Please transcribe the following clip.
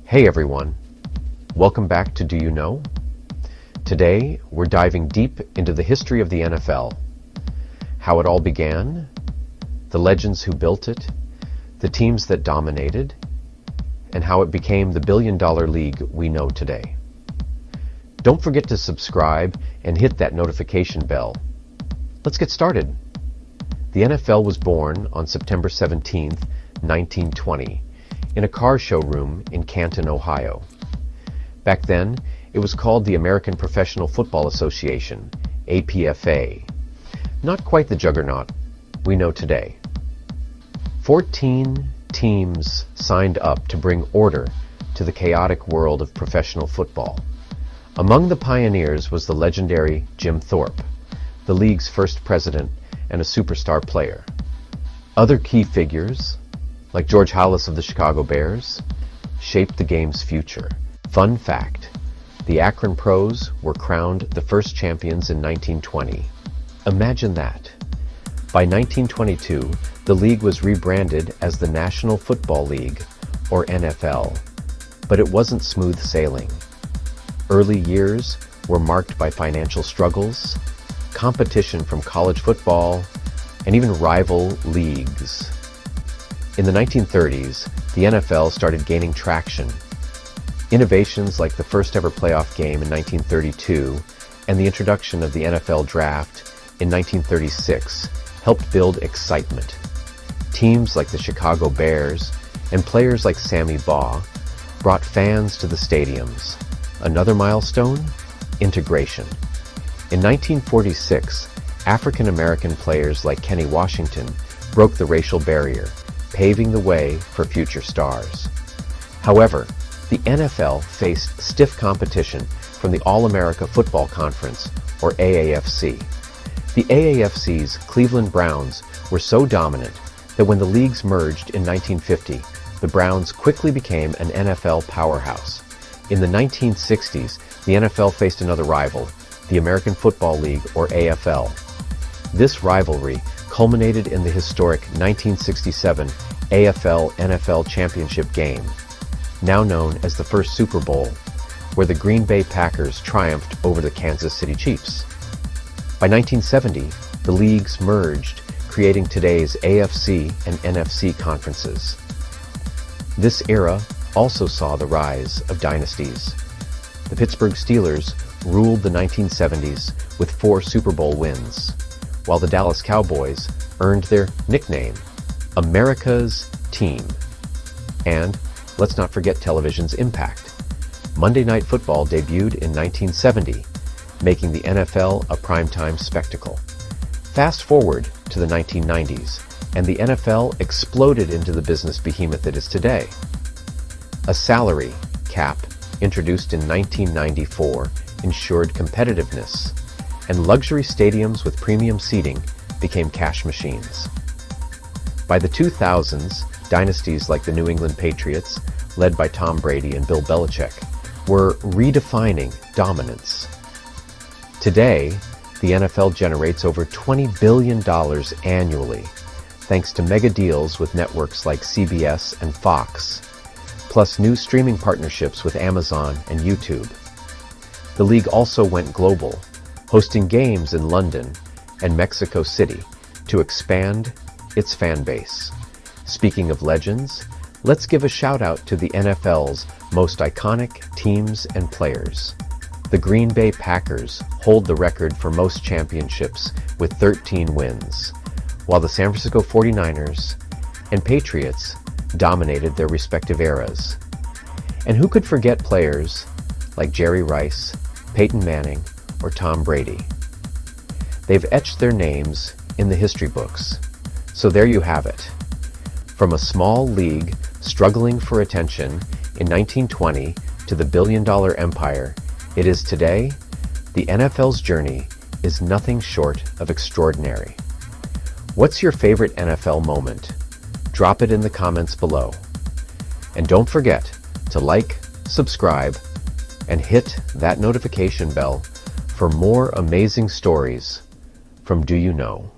Hey everyone, welcome back to Do You Know? Today we're diving deep into the history of the NFL, how it all began, the legends who built it, the teams that dominated, and how it became the billion-dollar league we know today. Don't forget to subscribe and hit that notification bell. Let's get started. The NFL was born on September 17, 1920. In a car showroom in Canton, Ohio. Back then, it was called the American Professional Football Association, APFA. Not quite the juggernaut we know today. 14 teams signed up to bring order to the chaotic world of professional football. Among the pioneers was the legendary Jim Thorpe, the league's first president and a superstar player. Other key figures, like George Halas of the Chicago Bears, shaped the game's future. Fun fact, the Akron Pros were crowned the first champions in 1920. Imagine that. By 1922, the league was rebranded as the National Football League, or NFL. But it wasn't smooth sailing. Early years were marked by financial struggles, competition from college football, and even rival leagues. In the 1930s, the NFL started gaining traction. Innovations like the first ever playoff game in 1932 and the introduction of the NFL draft in 1936 helped build excitement. Teams like the Chicago Bears and players like Sammy Baugh brought fans to the stadiums. Another milestone? Integration. In 1946, African American players like Kenny Washington broke the racial barrier, paving the way for future stars. However, the NFL faced stiff competition from the All-America Football Conference, or AAFC. The AAFC's Cleveland Browns were so dominant that when the leagues merged in 1950, the Browns quickly became an NFL powerhouse. In the 1960s, the NFL faced another rival, the American Football League, or AFL. This rivalry culminated in the historic 1967 AFL-NFL Championship game, now known as the first Super Bowl, where the Green Bay Packers triumphed over the Kansas City Chiefs. By 1970, the leagues merged, creating today's AFC and NFC conferences. This era also saw the rise of dynasties. The Pittsburgh Steelers ruled the 1970s with 4 Super Bowl wins, while the Dallas Cowboys earned their nickname, America's Team. And let's not forget television's impact. Monday Night Football debuted in 1970, making the NFL a primetime spectacle. Fast forward to the 1990s, and the NFL exploded into the business behemoth it is today. A salary cap introduced in 1994 ensured competitiveness, and luxury stadiums with premium seating became cash machines. By the 2000s, dynasties like the New England Patriots, led by Tom Brady and Bill Belichick, were redefining dominance. Today, the NFL generates over $20 billion annually, thanks to mega deals with networks like CBS and Fox, plus new streaming partnerships with Amazon and YouTube. The league also went global, hosting games in London and Mexico City to expand its fan base. Speaking of legends, let's give a shout out to the NFL's most iconic teams and players. The Green Bay Packers hold the record for most championships with 13 wins, while the San Francisco 49ers and Patriots dominated their respective eras. And who could forget players like Jerry Rice, Peyton Manning, or Tom Brady? They've etched their names in the history books. So there you have it. From a small league struggling for attention in 1920 to the billion-dollar empire it is today, the NFL's journey is nothing short of extraordinary. What's your favorite NFL moment? Drop it in the comments below. And don't forget to like, subscribe, and hit that notification bell for more amazing stories from Do You Know?